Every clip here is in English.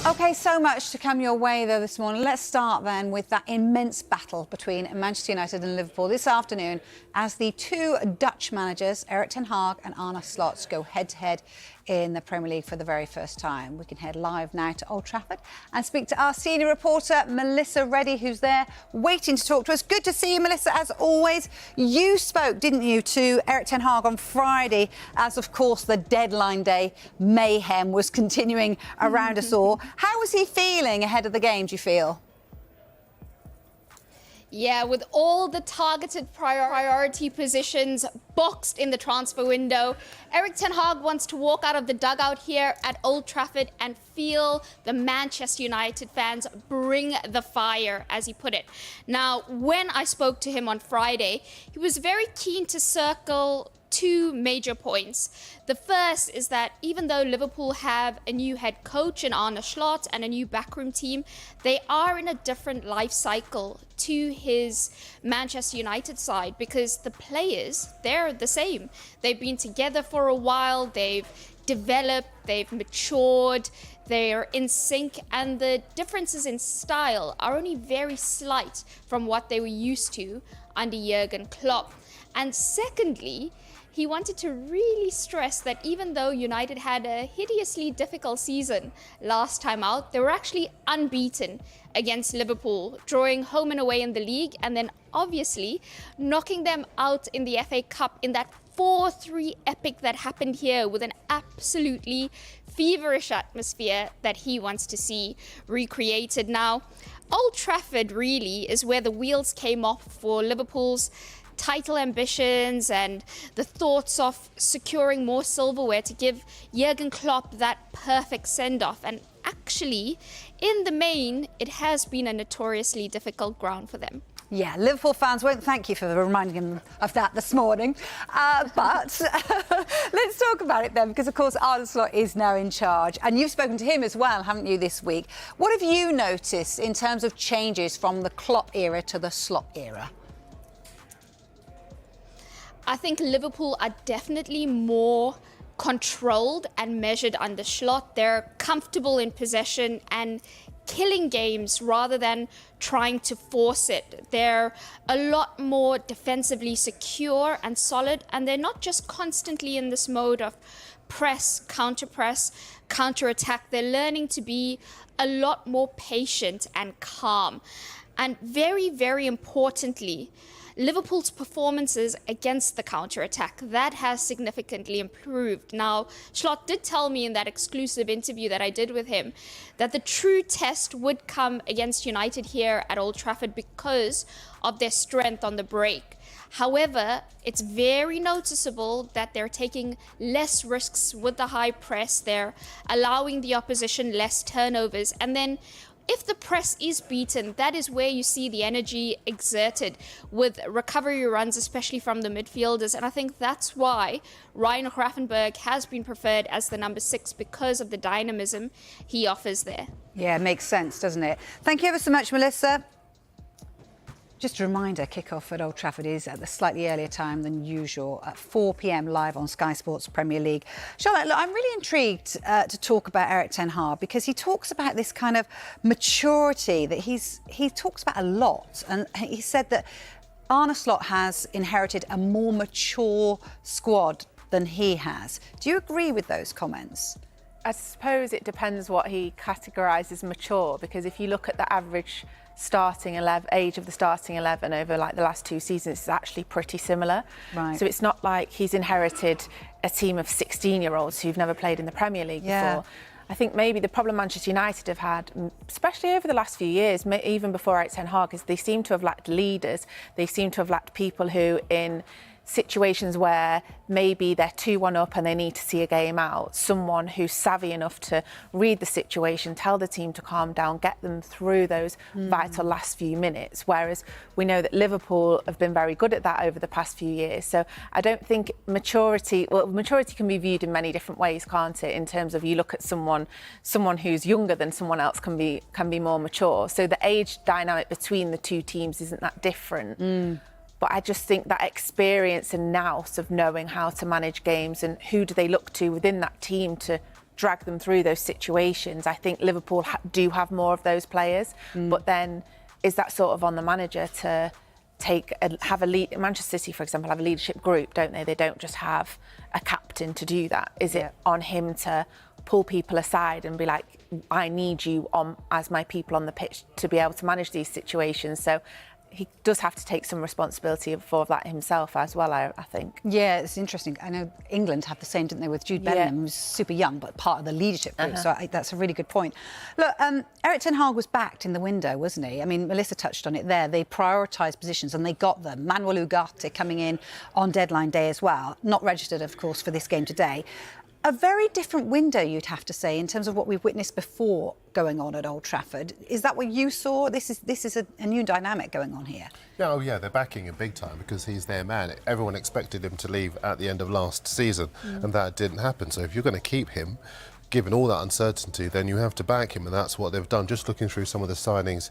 OK, so much to come your way, though, this morning. Let's start, then, with that immense battle between Manchester United and Liverpool this afternoon as the two Dutch managers, Erik Ten Hag and Arne Slot, go head-to-head in the Premier League for the very first time. We can head live now to Old Trafford and speak to our senior reporter, Melissa Reddy, who's there waiting to talk to us. Good to see you, Melissa, as always. You spoke, didn't you, to Erik Ten Hag on Friday as, of course, the deadline day mayhem was continuing around us all. How was he feeling ahead of the game, do you feel? Yeah, with all the targeted priority positions boxed in the transfer window, Erik Ten Hag wants to walk out of the dugout here at Old Trafford and feel the Manchester United fans bring the fire, as he put it. Now, when I spoke to him on Friday, he was very keen to circle two major points. The first is that even though Liverpool have a new head coach in Arne Slot and a new backroom team, they are in a different life cycle to his Manchester United side because the players, they're the same. They've been together for a while, they've developed, they've matured, they're in sync, and the differences in style are only very slight from what they were used to under Jurgen Klopp. And secondly, he wanted to really stress that even though United had a hideously difficult season last time out, they were actually unbeaten against Liverpool, drawing home and away in the league, and then obviously knocking them out in the FA Cup in that 4-3 epic that happened here with an absolutely feverish atmosphere that he wants to see recreated. Now, Old Trafford really is where the wheels came off for Liverpool's title ambitions and the thoughts of securing more silverware to give Jurgen Klopp that perfect send-off. And actually, in the main, it has been a notoriously difficult ground for them. Yeah, Liverpool fans won't thank you for reminding them of that this morning. But let's talk about it then, because, of course, Arne Slot is now in charge. And you've spoken to him as well, haven't you, this week? What have you noticed in terms of changes from the Klopp era to the Slot era? I think Liverpool are definitely more controlled and measured under Slot. They're comfortable in possession and killing games rather than trying to force it. They're a lot more defensively secure and solid, and they're not just constantly in this mode of press, counter-attack. They're learning to be a lot more patient and calm. And very, very importantly, Liverpool's performances against the counter-attack, that has significantly improved. Now, Slot did tell me in that exclusive interview that I did with him that the true test would come against United here at Old Trafford because of their strength on the break. However, it's very noticeable that they're taking less risks with the high press. They're allowing the opposition less turnovers. And then if the press is beaten, that is where you see the energy exerted with recovery runs, especially from the midfielders. And I think that's why Ryan Gravenberch has been preferred as the number 6 because of the dynamism he offers there. Yeah, it makes sense, doesn't it? Thank you ever so much, Melissa. Just a reminder, kick-off at Old Trafford is at a slightly earlier time than usual, at 4 p.m. live on Sky Sports Premier League. Charlotte, look, I'm really intrigued to talk about Erik Ten Hag because he talks about this kind of maturity that he talks about a lot. And he said that Arne Slot has inherited a more mature squad than he has. Do you agree with those comments? I suppose it depends what he categorises mature, because if you look at the average age of the starting 11 over like the last 2 seasons, it's actually pretty similar. Right. So it's not like he's inherited a team of 16-year-olds who've never played in the Premier League before. I think maybe the problem Manchester United have had, especially over the last few years, even before Erik Ten Hag, is they seem to have lacked leaders. They seem to have lacked people who, in situations where maybe they're 2-1 up and they need to see a game out, someone who's savvy enough to read the situation, tell the team to calm down, get them through those vital last few minutes. Whereas we know that Liverpool have been very good at that over the past few years. So I don't think maturity can be viewed in many different ways, can't it? In terms of you look at someone who's younger than someone else can be more mature. So the age dynamic between the two teams isn't that different. But I just think that experience and nous of knowing how to manage games and who do they look to within that team to drag them through those situations. I think Liverpool do have more of those players, but then is that sort of on the manager to have a lead? Manchester City, for example, have a leadership group, don't they? They don't just have a captain to do that. Is it on him to pull people aside and be like, I need you as my people on the pitch to be able to manage these situations? So he does have to take some responsibility for that himself as well, I think. Yeah, it's interesting. I know England have the same, didn't they, with Jude Bellingham, who's super young, but part of the leadership group. So that's a really good point. Look, Erik Ten Hag was backed in the window, wasn't he? I mean, Melissa touched on it there. They prioritised positions and they got them. Manuel Ugarte coming in on deadline day as well. Not registered, of course, for this game today. A very different window, you'd have to say, in terms of what we've witnessed before going on at Old Trafford. Is that what you saw? This is a new dynamic going on here. Yeah, oh yeah, they're backing him big time because he's their man. Everyone expected him to leave at the end of last season, and that didn't happen. So if you're going to keep him, given all that uncertainty, then you have to back him, and that's what they've done. Just looking through some of the signings,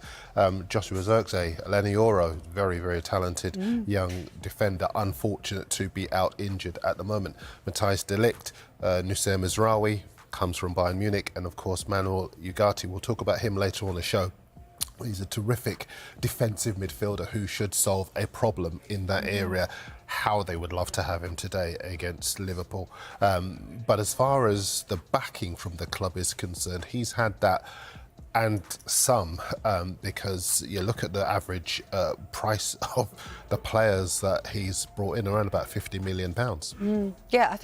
Joshua Zirkzee, Eleni Oro, very, very talented young defender, unfortunate to be out injured at the moment. Matthijs de Ligt, Nusayr Mazraoui, comes from Bayern Munich, and of course Manuel Ugarte. We'll talk about him later on the show. He's a terrific defensive midfielder who should solve a problem in that area. How they would love to have him today against Liverpool. But as far as the backing from the club is concerned, he's had that and some, because you look at the average price of the players that he's brought in, around about £50 million. Yeah, I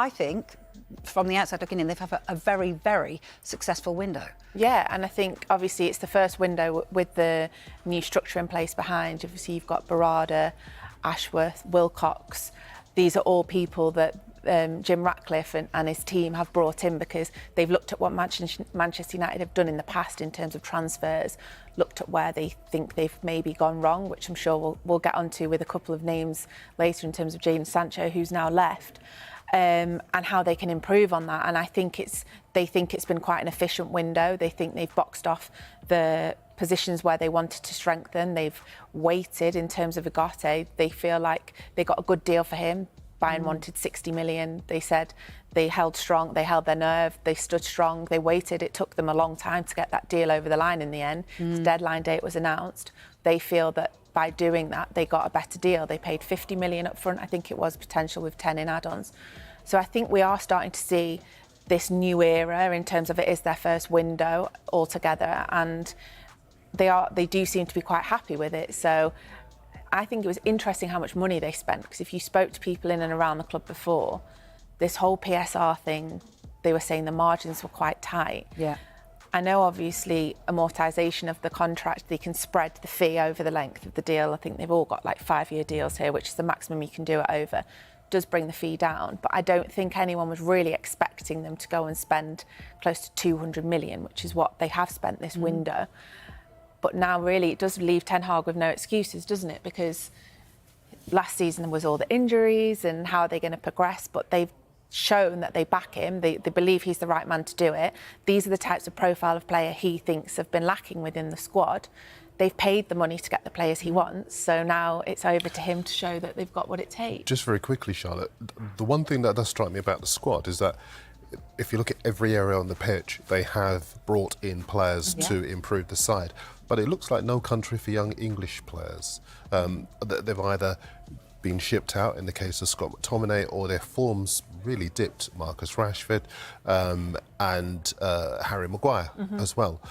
think from the outside looking in, they've had a very, very successful window. Yeah, and I think obviously it's the first window with the new structure in place behind. Obviously you've got Barada, Ashworth, Wilcox. These are all people that Jim Ratcliffe and his team have brought in because they've looked at what Manchester United have done in the past in terms of transfers, looked at where they think they've maybe gone wrong, which I'm sure we'll get onto with a couple of names later in terms of Jadon Sancho, who's now left. And how they can improve on that. And I think they think it's been quite an efficient window. They think they've boxed off the positions where they wanted to strengthen. They've waited in terms of Ugarte. They feel like they got a good deal for him. Bayern wanted 60 million. They said they held strong, they held their nerve, they stood strong, they waited. It took them a long time to get that deal over the line in the end. The deadline date was announced. They feel that by doing that, they got a better deal. They paid 50 million up front, I think it was, potential with 10 in add-ons. So I think we are starting to see this new era in terms of it is their first window altogether, and they do seem to be quite happy with it. So I think it was interesting how much money they spent, because if you spoke to people in and around the club before, this whole PSR thing, they were saying the margins were quite tight. Yeah. I know obviously amortisation of the contract, they can spread the fee over the length of the deal. I think they've all got like 5-year deals here, which is the maximum you can do it over. Does bring the fee down, but I don't think anyone was really expecting them to go and spend close to 200 million, which is what they have spent this window. But now really it does leave Ten Hag with no excuses, doesn't it? Because last season was all the injuries and how are they going to progress, but they've shown that they back him, they believe he's the right man to do it. These are the types of profile of player he thinks have been lacking within the squad. They've paid the money to get the players he wants, so now it's over to him to show that they've got what it takes. Just very quickly, Charlotte, the one thing that does strike me about the squad is that if you look at every area on the pitch, they have brought in players to improve the side. But it looks like no country for young English players. They've either been shipped out in the case of Scott McTominay, or their form's really dipped, Marcus Rashford and Harry Maguire as well.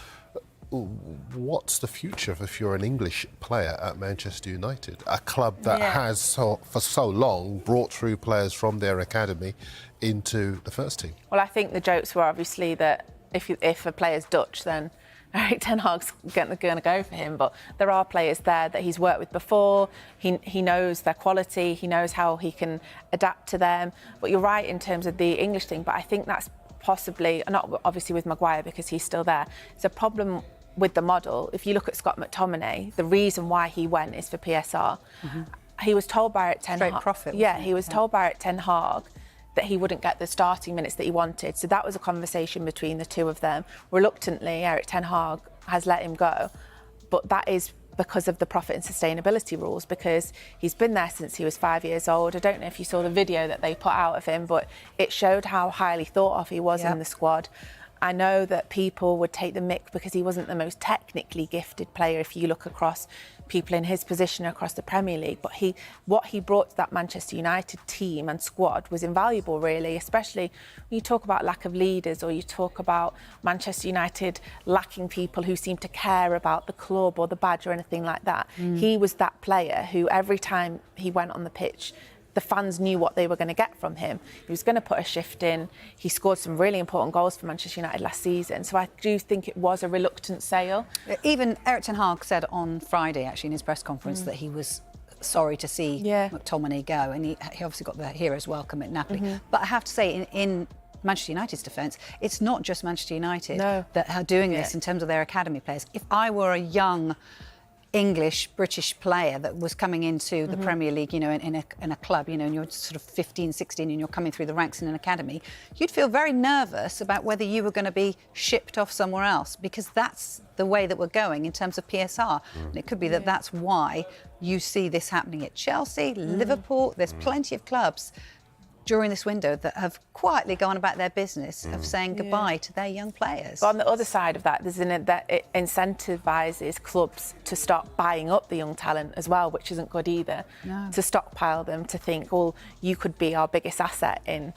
What's the future if you're an English player at Manchester United, a club that has for so long brought through players from their academy into the first team? Well, I think the jokes were obviously that if a player's Dutch, then Erik Ten Hag's going to go for him. But there are players there that he's worked with before. He knows their quality. He knows how he can adapt to them. But you're right in terms of the English thing. But I think that's possibly, not obviously with Maguire because he's still there, it's a problem with the model. If you look at Scott McTominay, the reason why he went is for PSR. He was told by Erik Ten Hag. Straight profit. Yeah, he was told by Erik Ten Hag that he wouldn't get the starting minutes that he wanted. So that was a conversation between the two of them. Reluctantly, Erik Ten Hag has let him go. But that is because of the profit and sustainability rules, because he's been there since he was 5 years old. I don't know if you saw the video that they put out of him, but it showed how highly thought of he was in the squad. I know that people would take the mick because he wasn't the most technically gifted player if you look across people in his position across the Premier League, but what he brought to that Manchester United team and squad was invaluable, really, especially when you talk about lack of leaders, or you talk about Manchester United lacking people who seem to care about the club or the badge or anything like that. He was that player who every time he went on the pitch, the fans knew what they were going to get from him. He was going to put a shift in. He scored some really important goals for Manchester United last season. So I do think it was a reluctant sale. Even Erik Ten Hag said on Friday, actually, in his press conference, that he was sorry to see McTominay go. And he obviously got the hero's welcome at Napoli. But I have to say, in Manchester United's defence, it's not just Manchester United that are doing this in terms of their academy players. If I were a young English, British player that was coming into the Premier League, you know, in a club, you know, and you're sort of 15, 16 and you're coming through the ranks in an academy, you'd feel very nervous about whether you were going to be shipped off somewhere else, because that's the way that we're going in terms of PSR. And it could be that that's why you see this happening at Chelsea, Liverpool. There's plenty of clubs during this window that have quietly gone about their business of saying goodbye to their young players. But on the other side of that, that it incentivises clubs to start buying up the young talent as well, which isn't good either. To stockpile them, to think, well, you could be our biggest asset in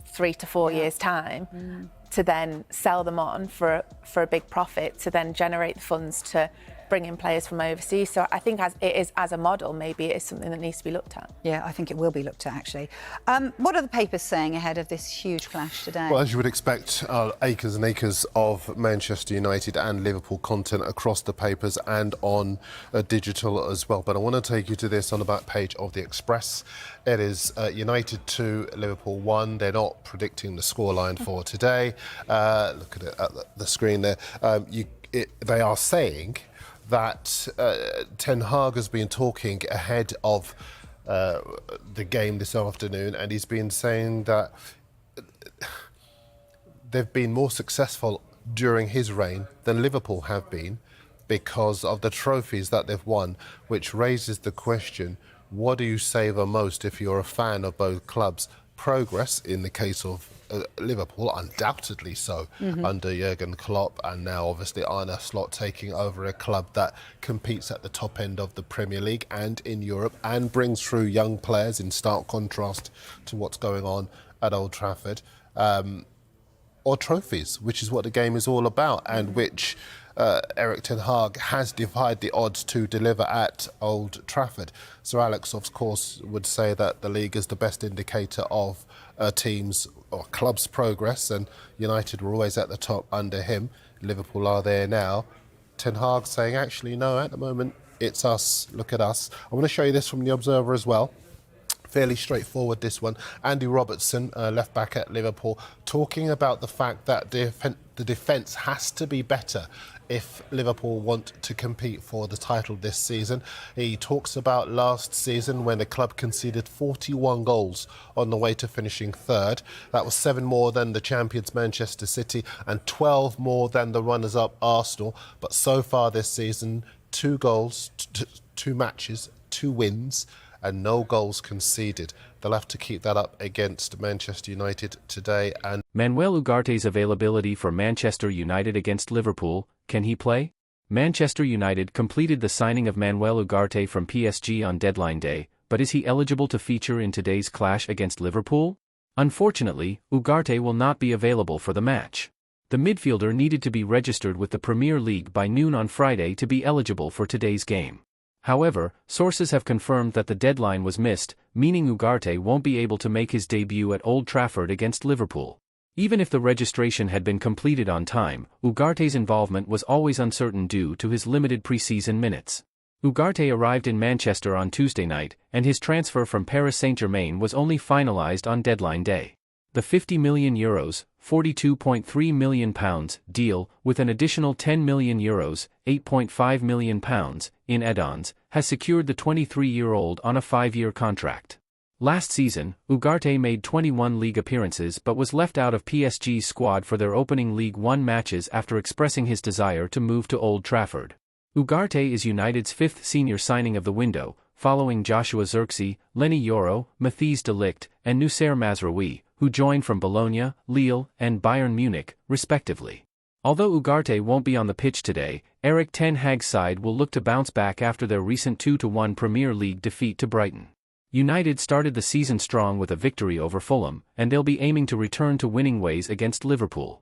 3 to 4 years' time, to then sell them on for a big profit, to then generate the funds to bring in players from overseas. So I think as a model, maybe it is something that needs to be looked at. Yeah, I think it will be looked at, actually. What are the papers saying ahead of this huge clash today? Well, as you would expect, acres and acres of Manchester United and Liverpool content across the papers and on digital as well. But I want to take you to this on the back page of the Express. It is United 2, Liverpool 1. They're not predicting the scoreline for today. Look at it at the screen there. They are saying that Ten Hag has been talking ahead of the game this afternoon, and he's been saying that they've been more successful during his reign than Liverpool have been because of the trophies that they've won, which raises the question, what do you savour most if you're a fan of both clubs? Progress, in the case of Liverpool, undoubtedly so, under Jurgen Klopp, and now obviously Arne Slot taking over a club that competes at the top end of the Premier League and in Europe and brings through young players in stark contrast to what's going on at Old Trafford, or trophies, which is what the game is all about, and which Erik Ten Hag has defied the odds to deliver at Old Trafford. Sir Alex, of course, would say that the league is the best indicator of teams or clubs' progress, and United were always at the top under him. Liverpool are there now. Ten Hag saying, actually, no, at the moment, it's us. Look at us. I want to show you this from the Observer as well. Fairly straightforward, this one. Andy Robertson, left back at Liverpool, talking about the fact that the defence has to be better if Liverpool want to compete for the title this season. He talks about last season when the club conceded 41 goals on the way to finishing third. That was 7 more than the champions Manchester City and 12 more than the runners-up Arsenal. But so far this season, 2 goals, 2 matches, 2 wins, and no goals conceded. They'll have to keep that up against Manchester United today. And Manuel Ugarte's availability for Manchester United against Liverpool, can he play? Manchester United completed the signing of Manuel Ugarte from PSG on deadline day, but is he eligible to feature in today's clash against Liverpool? Unfortunately, Ugarte will not be available for the match. The midfielder needed to be registered with the Premier League by noon on Friday to be eligible for today's game. However, sources have confirmed that the deadline was missed, meaning Ugarte won't be able to make his debut at Old Trafford against Liverpool. Even if the registration had been completed on time, Ugarte's involvement was always uncertain due to his limited pre-season minutes. Ugarte arrived in Manchester on Tuesday night, and his transfer from Paris Saint-Germain was only finalised on deadline day. The €50 million, £42.3 million deal, with an additional €10 million, £8.5 million, in add-ons, has secured the 23-year-old on a 5-year contract. Last season, Ugarte made 21 league appearances but was left out of PSG's squad for their opening League One matches after expressing his desire to move to Old Trafford. Ugarte is United's fifth senior signing of the window, following Joshua Zirkzee, Lenny Yoro, Matthijs de Ligt, and Noussair Mazraoui, who joined from Bologna, Lille, and Bayern Munich, respectively. Although Ugarte won't be on the pitch today, Erik Ten Hag's side will look to bounce back after their recent 2-1 Premier League defeat to Brighton. United started the season strong with a victory over Fulham, and they'll be aiming to return to winning ways against Liverpool.